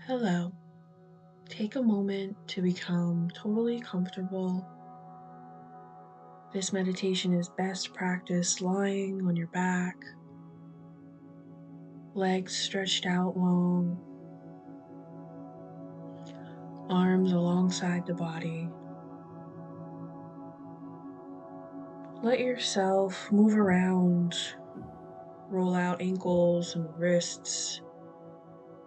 Hello. Take a moment to become totally comfortable. This meditation is best practiced lying on your back, legs stretched out long, arms alongside the body. Let yourself move around, roll out ankles and wrists.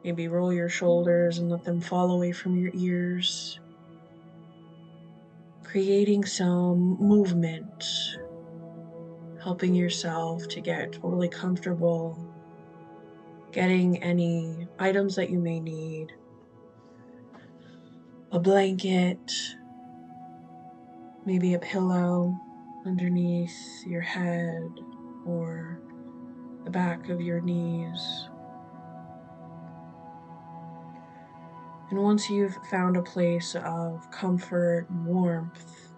Maybe roll your shoulders and let them fall away from your ears, creating some movement, helping yourself to get totally comfortable, getting any items that you may need, a blanket, maybe a pillow underneath your head or the back of your knees. And once you've found a place of comfort and warmth,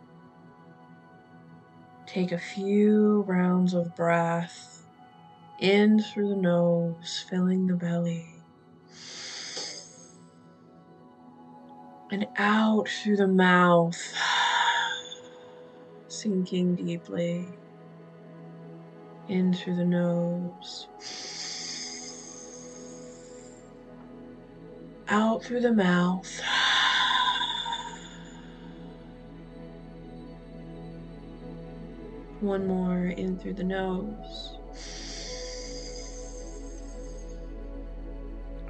take a few rounds of breath in through the nose, filling the belly, and out through the mouth, sinking deeply. In through the nose, out through the mouth. One more, in through the nose,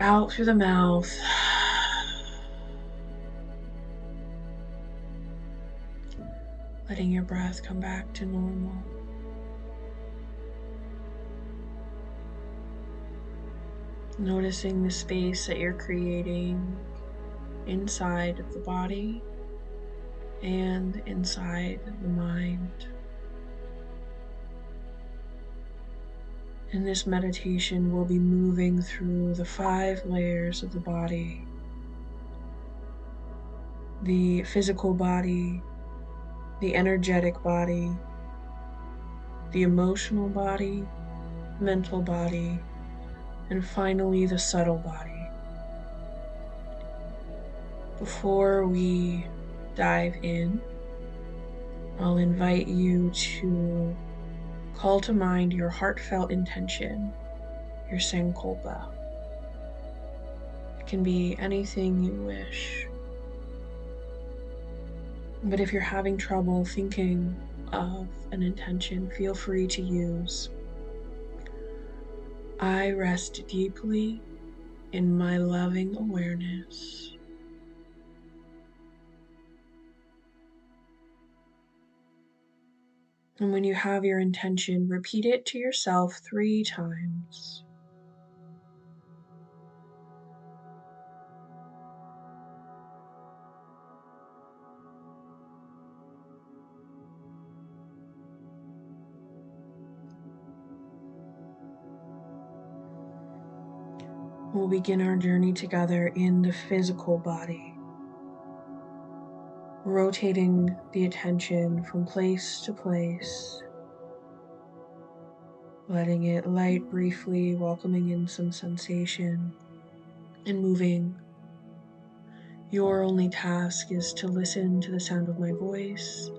out through the mouth. Letting your breath come back to normal. Noticing the space that you're creating inside of the body and inside of the mind. In this meditation, we'll be moving through the 5 layers of the body: the physical body, the energetic body, the emotional body, mental body, and finally the subtle body. Before we dive in, I'll invite you to call to mind your heartfelt intention, your sankalpa. It can be anything you wish. But if you're having trouble thinking of an intention, feel free to use "I rest deeply in my loving awareness." And when you have your intention, repeat it to yourself 3 times. We'll begin our journey together in the physical body, rotating the attention from place to place, letting it light briefly, welcoming in some sensation, and moving. Your only task is to listen to the sound of my voice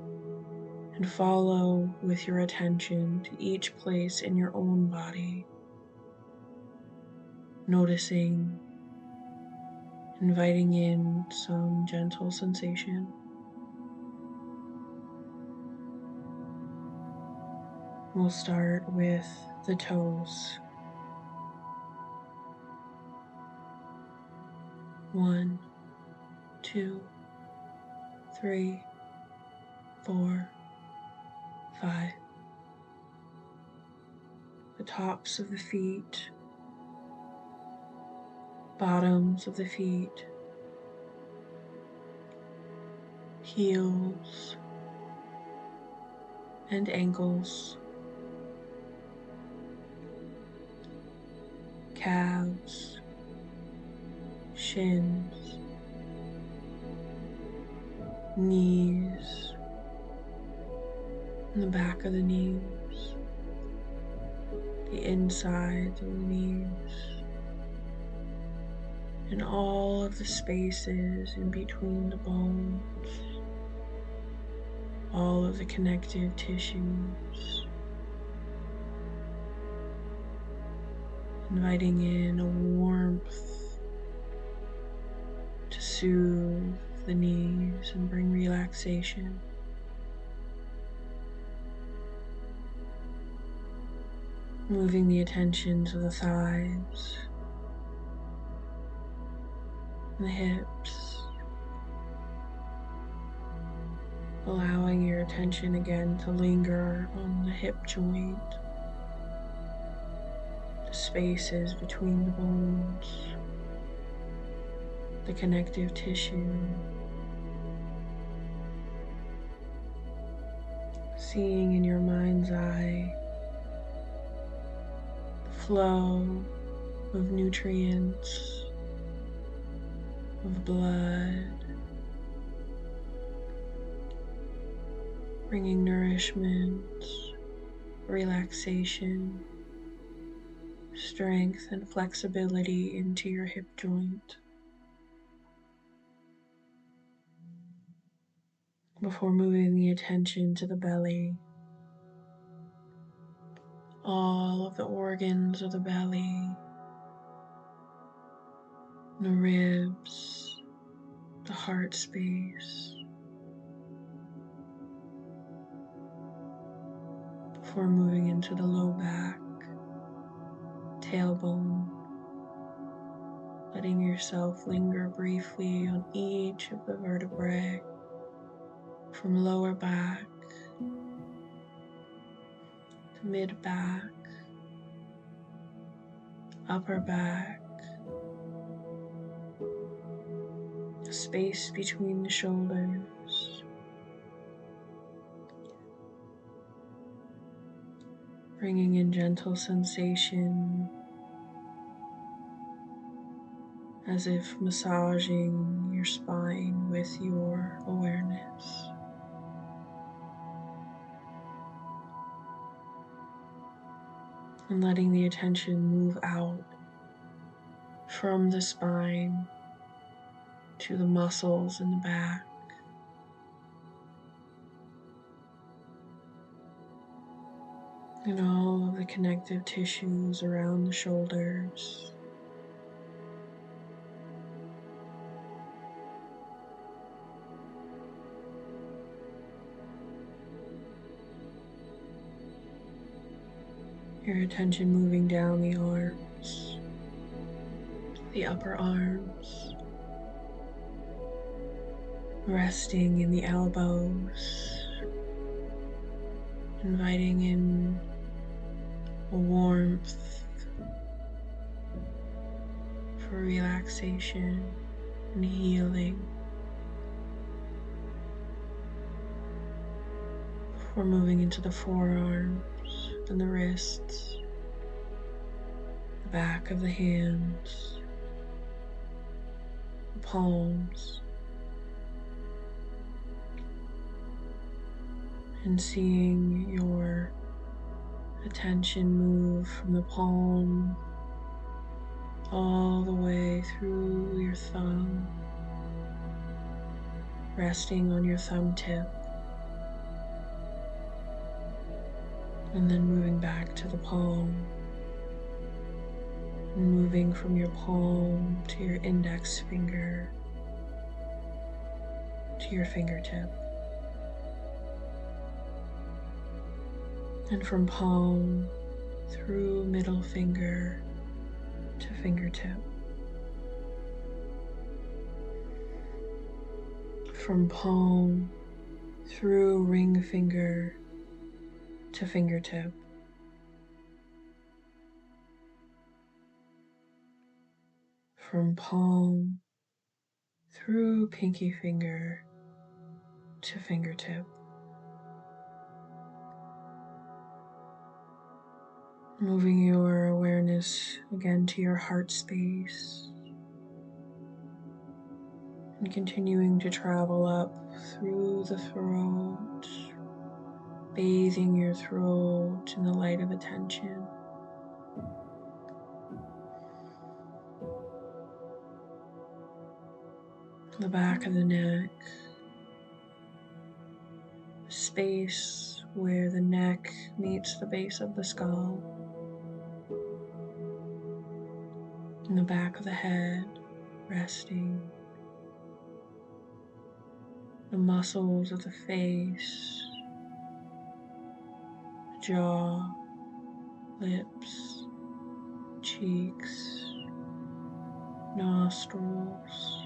and follow with your attention to each place in your own body, noticing, inviting in some gentle sensation. We'll start with the toes. 1, 2, 3, 4, 5. The tops of the feet, bottoms of the feet, heels and ankles, calves, shins, knees, and the back of the knees, the insides of the knees, and all of the spaces in between the bones, all of the connective tissues, inviting in a warmth to soothe the knees and bring relaxation. Moving the attention to the thighs and the hips, allowing your attention again to linger on the hip joint, the spaces between the bones, the connective tissue, seeing in your mind's eye the flow of nutrients, of blood, bringing nourishment, relaxation, strength, and flexibility into your hip joint. Before moving the attention to the belly, all of the organs of the belly, the ribs, the heart space. Before moving into the low back, tailbone, letting yourself linger briefly on each of the vertebrae, from lower back to mid back, upper back, the space between the shoulders, bringing in gentle sensation as if massaging your spine with your awareness. And letting the attention move out from the spine to the muscles in the back, and all of the connective tissues around the shoulders. Your attention moving down the arms, the upper arms, resting in the elbows, inviting in a warmth for relaxation and healing. Before moving into the forearms and the wrists, the back of the hands, the palms, and seeing your attention move from the palm all the way through your thumb, resting on your thumb tip, and then moving back to the palm, and moving from your palm to your index finger, to your fingertip, and from palm through middle finger to fingertip, from palm through ring finger to fingertip, from palm through pinky finger to fingertip, moving your awareness again to your heart space and continuing to travel up through the throat, bathing your throat in the light of attention. the back of the neck, the space where the neck meets the base of the skull, and the back of the head resting, the muscles of the face, jaw, lips, cheeks, nostrils,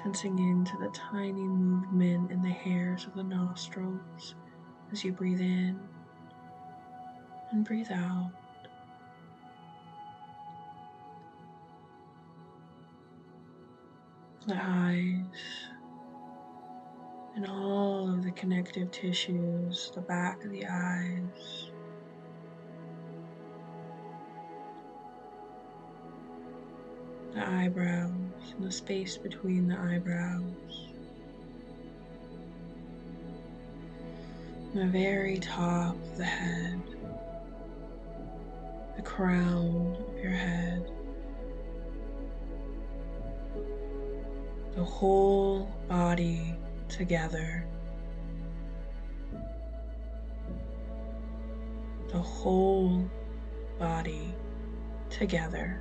sensing into the tiny movement in the hairs of the nostrils as you breathe in and breathe out. The eyes and all of the connective tissues, the back of the eyes, the eyebrows and the space between the eyebrows, the very top of the head, the crown of your head, the whole body together, the whole body together.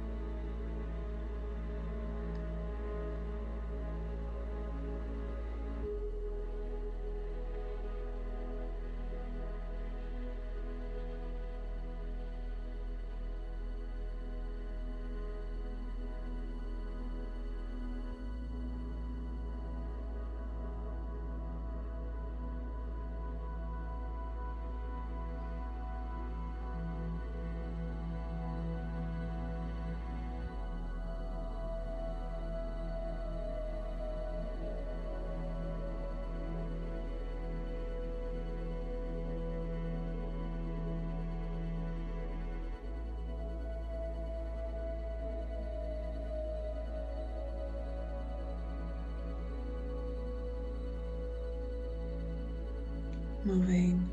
Moving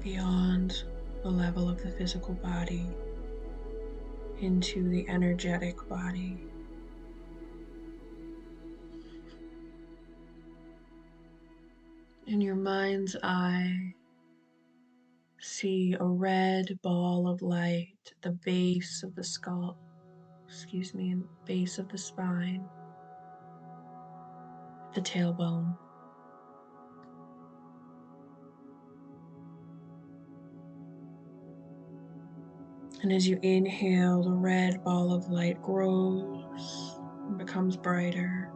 beyond the level of the physical body into the energetic body. In your mind's eye, see a red ball of light at the base of the skull, and base of the spine, the tailbone. And as you inhale, the red ball of light grows and becomes brighter.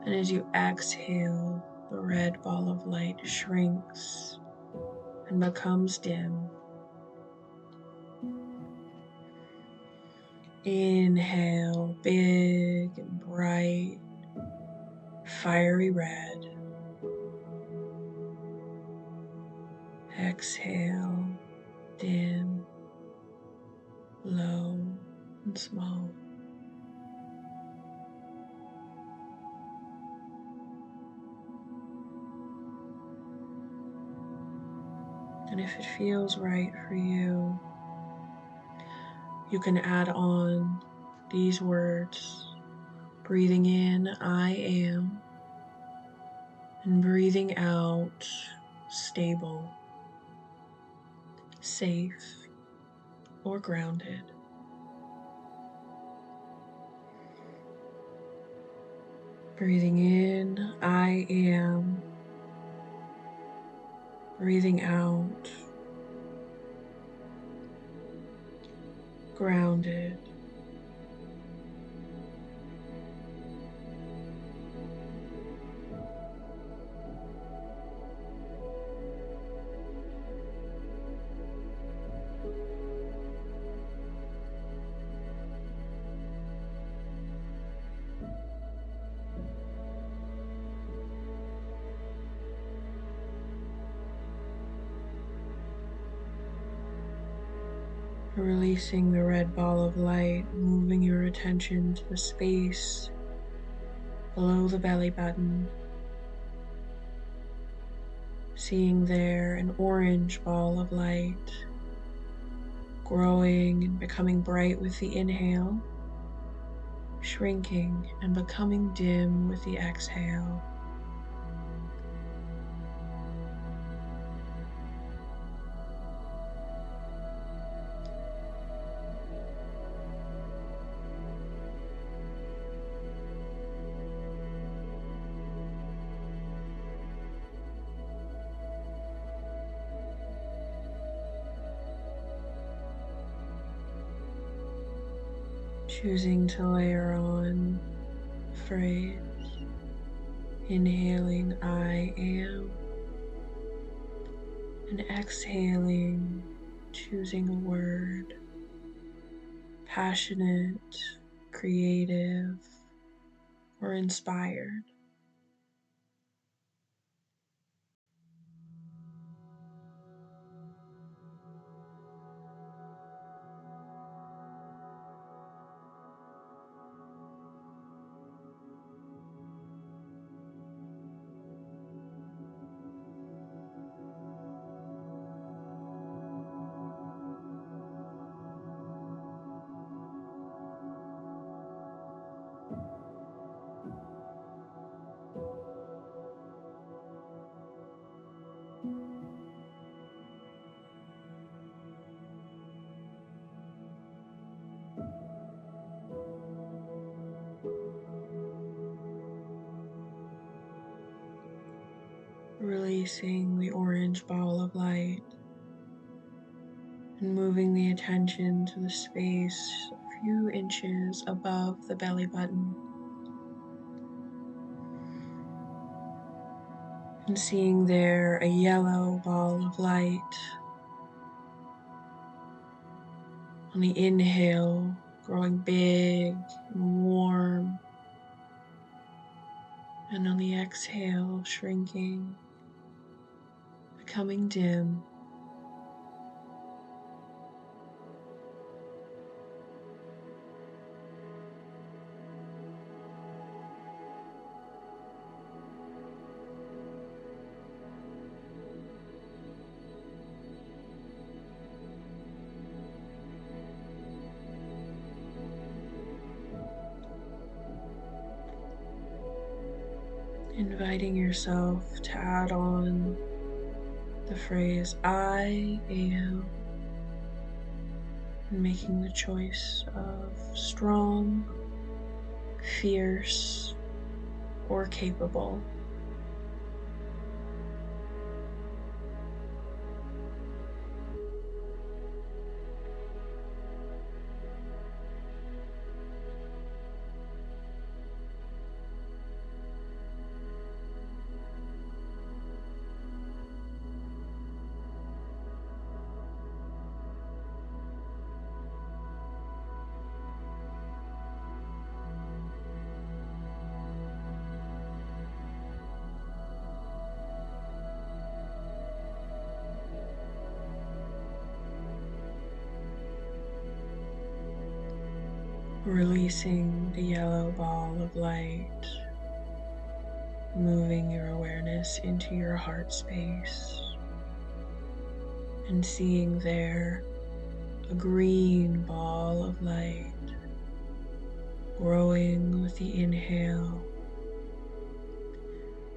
And as you exhale, the red ball of light shrinks and becomes dim. Inhale, big and bright, fiery red. Exhale, dim, low, and small. And if it feels right for you, you can add on these words, breathing in, I am, and breathing out, stable, safe, or grounded. Breathing in, I am. Breathing out, grounded. Releasing the red ball of light, moving your attention to the space below the belly button. Seeing there an orange ball of light growing and becoming bright with the inhale, shrinking and becoming dim with the exhale. Choosing to layer on the phrase, inhaling I am, and exhaling, choosing a word, passionate, creative, or inspired. Releasing the orange ball of light and moving the attention to the space a few inches above the belly button, and seeing there a yellow ball of light. On the inhale, growing big and warm, and on the exhale, shrinking, becoming dim. Inviting yourself to add on the phrase I am, and making the choice of strong, fierce, or capable. Releasing the yellow ball of light, moving your awareness into your heart space, and seeing there a green ball of light growing with the inhale,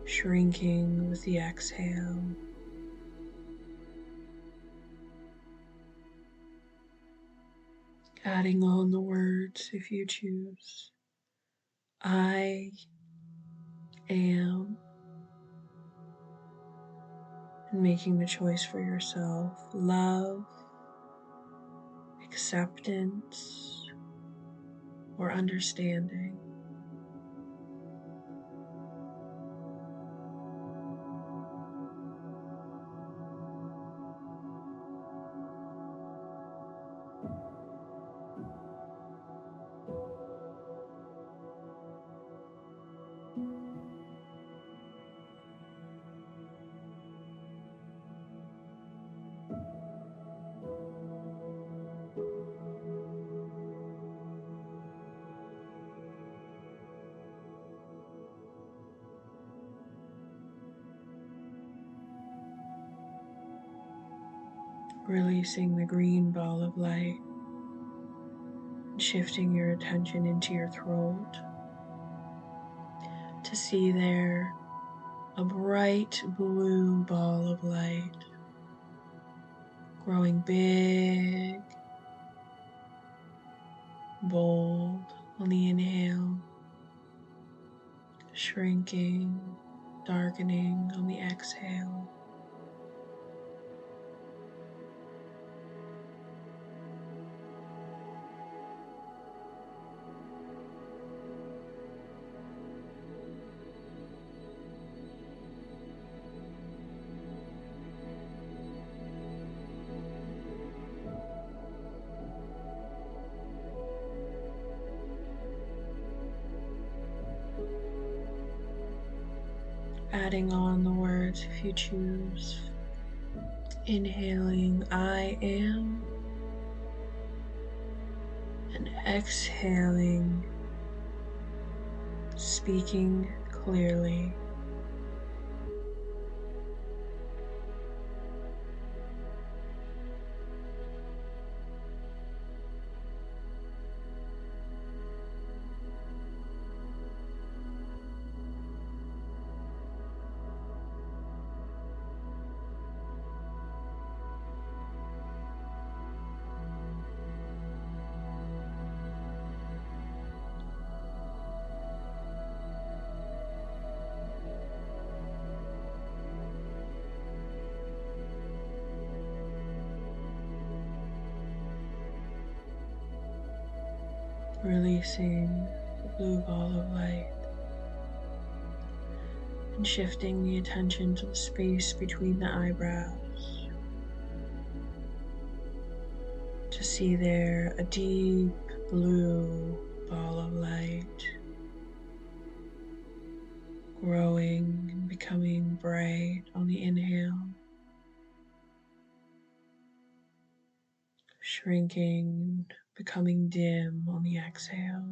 shrinking with the exhale. Adding on the words if you choose. I am, and making the choice for yourself. Love, acceptance, or understanding. Releasing the green ball of light, shifting your attention into your throat to see there a bright blue ball of light growing big, bold on the inhale, shrinking, darkening on the exhale. Adding on the words if you choose. Inhaling, I am, and exhaling, speaking clearly. Releasing the blue ball of light and shifting the attention to the space between the eyebrows to see there a deep blue ball of light growing and becoming bright on the inhale, shrinking, becoming dim on the exhale.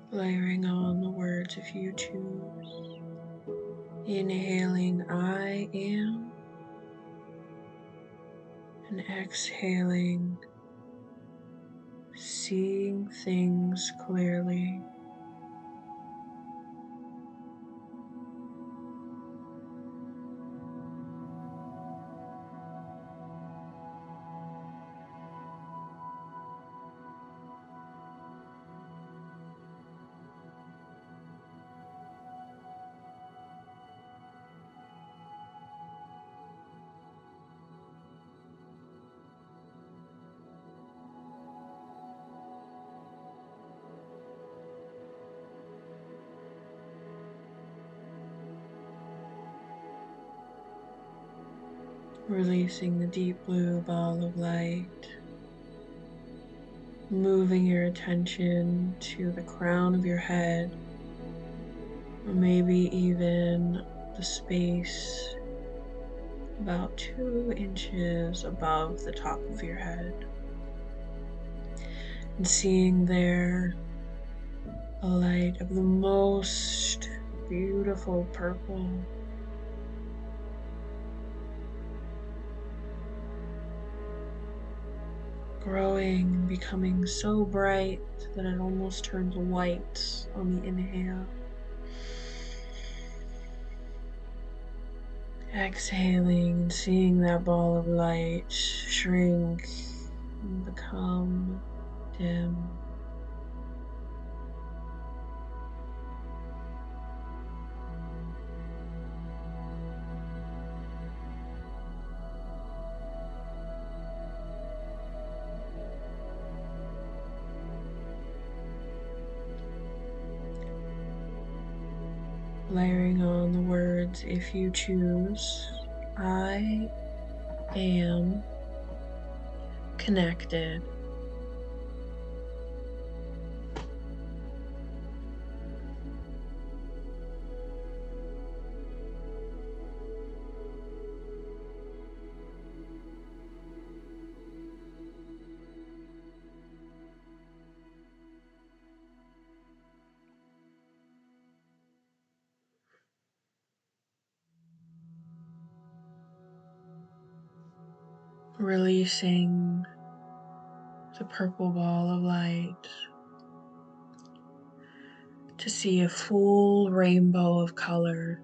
Layering on the words if you choose. Inhaling, I am, and exhaling, seeing things clearly. Releasing the deep blue ball of light, moving your attention to the crown of your head, or maybe even the space about 2 inches above the top of your head, and seeing there a light of the most beautiful purple. Growing and becoming so bright that it almost turns white on the inhale. Exhaling and seeing that ball of light shrink and become dim. Layering on the words if you choose. I am, connected. Releasing the purple ball of light to see a full rainbow of color.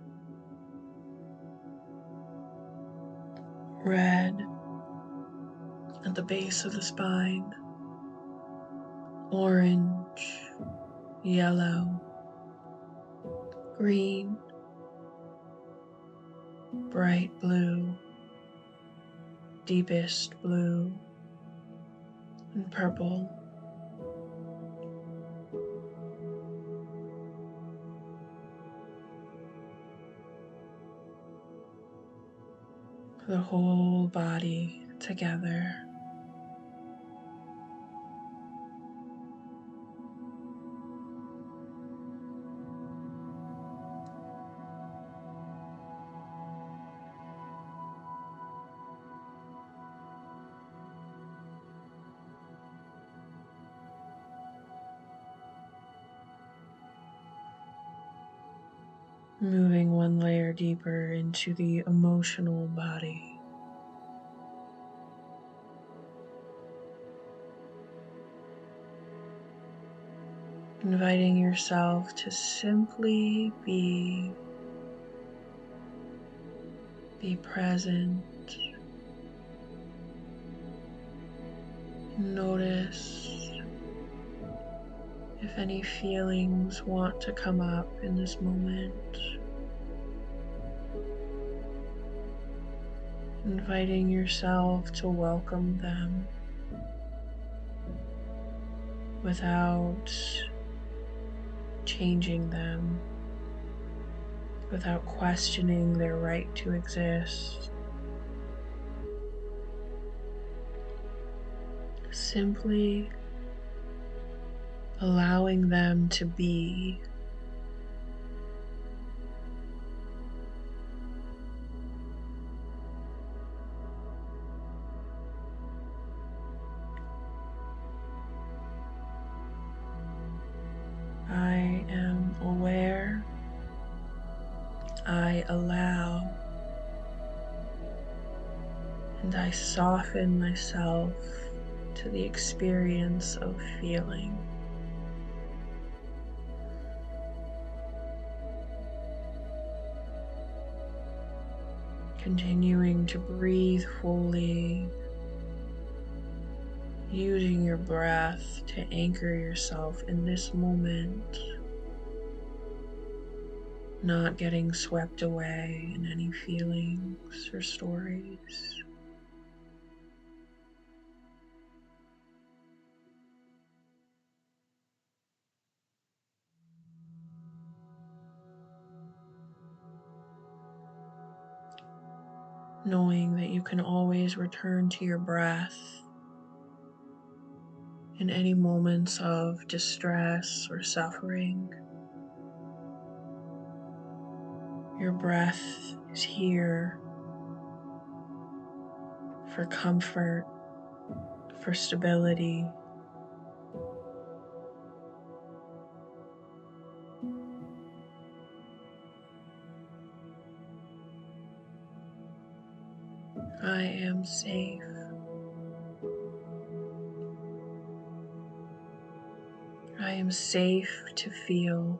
Red at the base of the spine, orange, yellow, green, bright blue, deepest blue, and purple. The whole body together. Moving one layer deeper into the emotional body. Inviting yourself to simply be present. Notice if any feelings want to come up in this moment. Inviting yourself to welcome them without changing them, without questioning their right to exist. Simply allowing them to be. I am aware. I allow. And I soften myself to the experience of feeling. Continuing to breathe fully, using your breath to anchor yourself in this moment, not getting swept away in any feelings or stories. Knowing that you can always return to your breath in any moments of distress or suffering. Your breath is here for comfort, for stability. I am safe. I am safe to feel.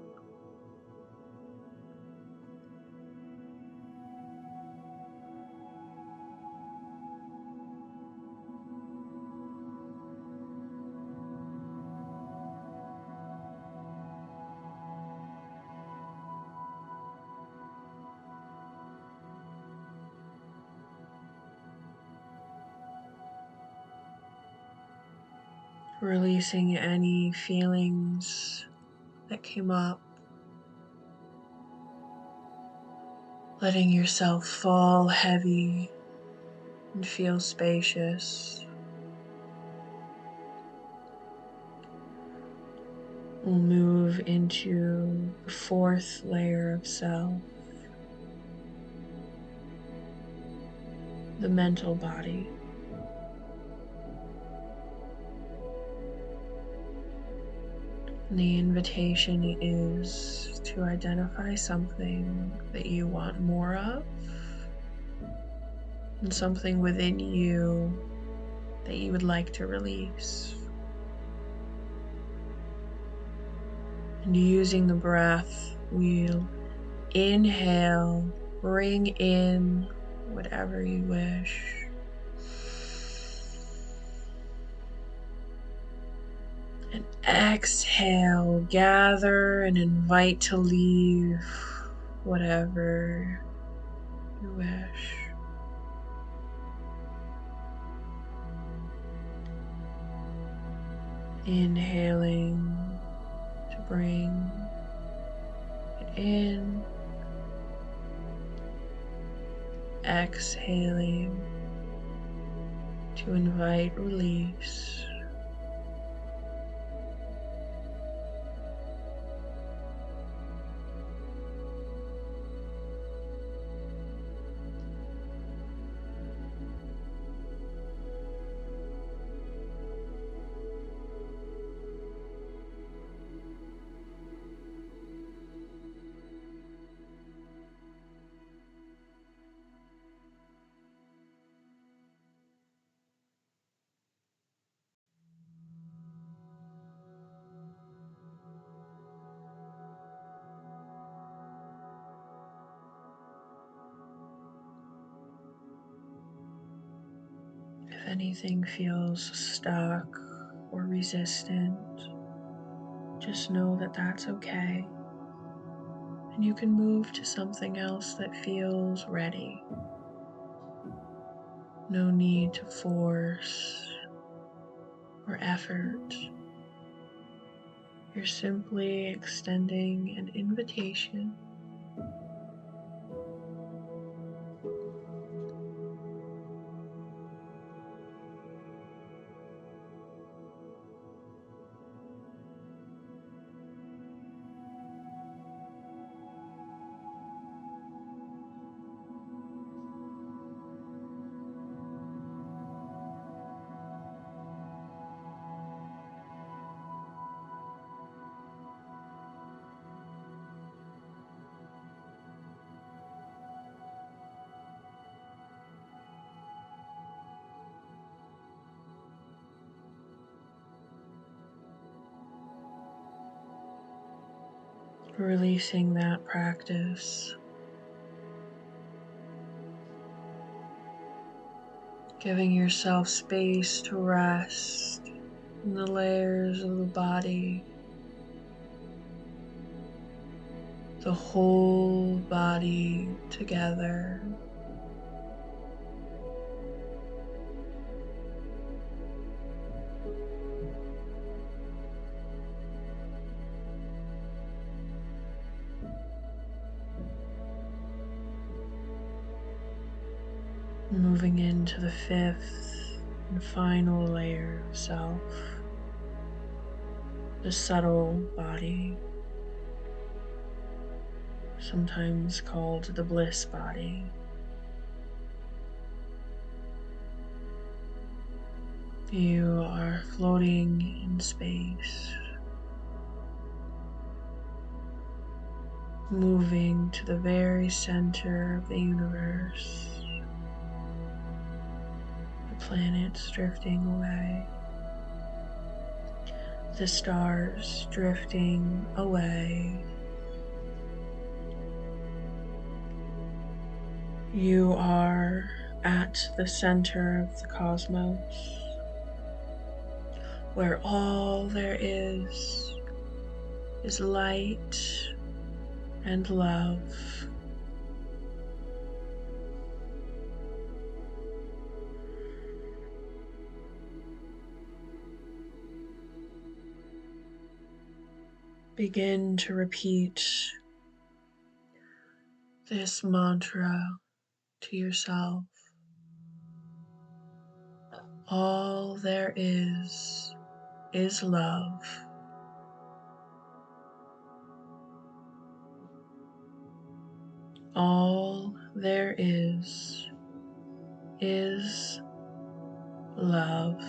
Releasing any feelings that came up. Letting yourself fall heavy and feel spacious. We'll move into the fourth layer of self, the mental body. And the invitation is to identify something that you want more of and something within you that you would like to release. And using the breath, we'll inhale, bring in whatever you wish. And exhale, gather and invite to leave whatever you wish. Inhaling to bring it in. Exhaling to invite release. If anything feels stuck or resistant, just know that that's okay. And you can move to something else that feels ready. No need to force or effort. You're simply extending an invitation. Releasing that practice. Giving yourself space to rest in the layers of the body, the whole body together. Moving into the fifth and final layer of self, the subtle body, sometimes called the bliss body. You are floating in space, moving to the very center of the universe. The planets drifting away, the stars drifting away. You are at the center of the cosmos, where all there is light and love. Begin to repeat this mantra to yourself. All there is love. All there is love.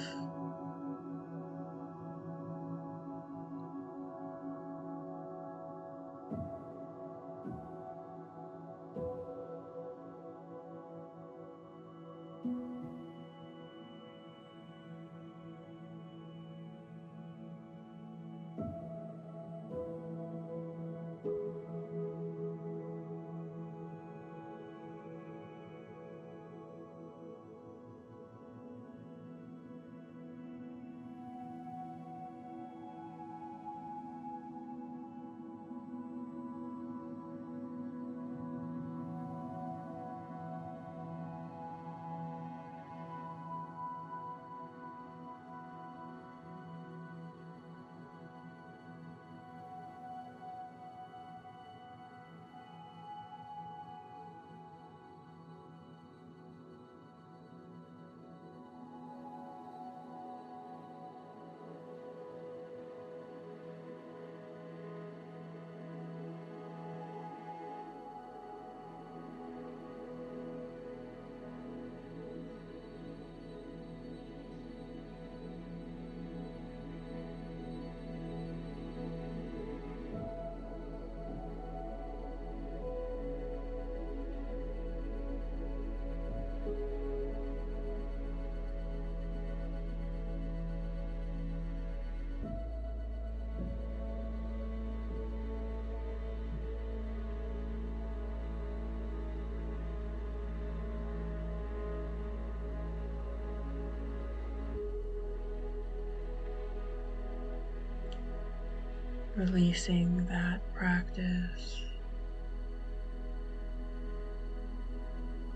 Releasing that practice,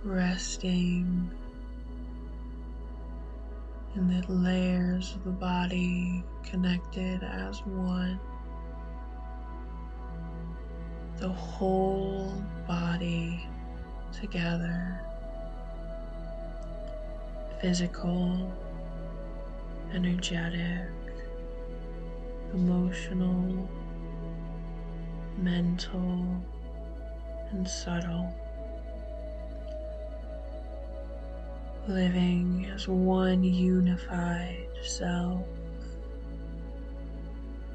resting in the layers of the body connected as one, the whole body together, physical, energetic, emotional, mental, and subtle, living as one unified self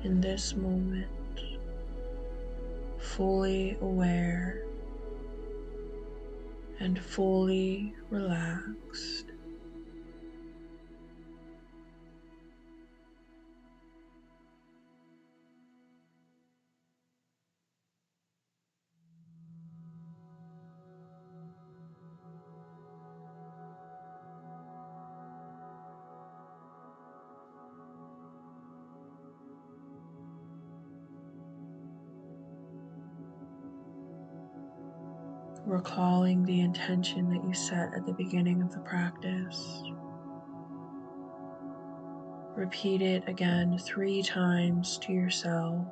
in this moment, fully aware and fully relaxed. Recalling the intention that you set at the beginning of the practice. Repeat it again 3 times to yourself.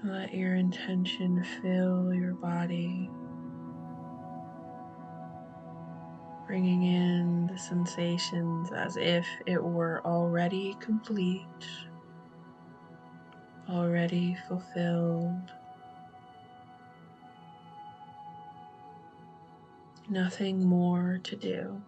Let your intention fill your body, bringing in the sensations as if it were already complete, already fulfilled. Nothing more to do.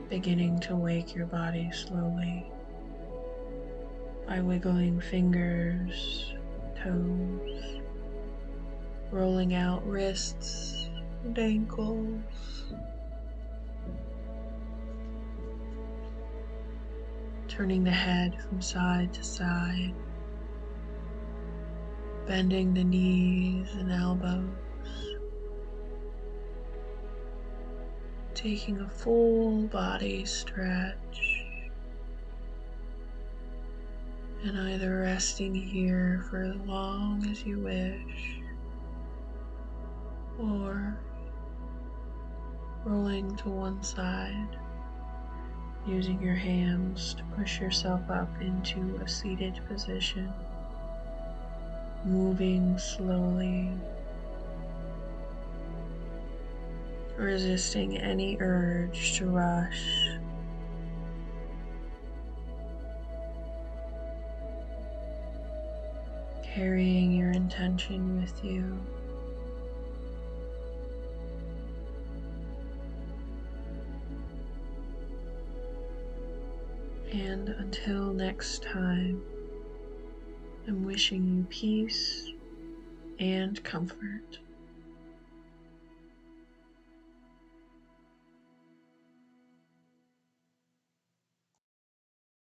Beginning to wake your body slowly by wiggling fingers, toes, rolling out wrists and ankles, turning the head from side to side, bending the knees and elbows, taking a full body stretch, and either resting here for as long as you wish, or rolling to one side, using your hands to push yourself up into a seated position, moving slowly, resisting any urge to rush. Carrying your intention with you. And until next time, I'm wishing you peace and comfort.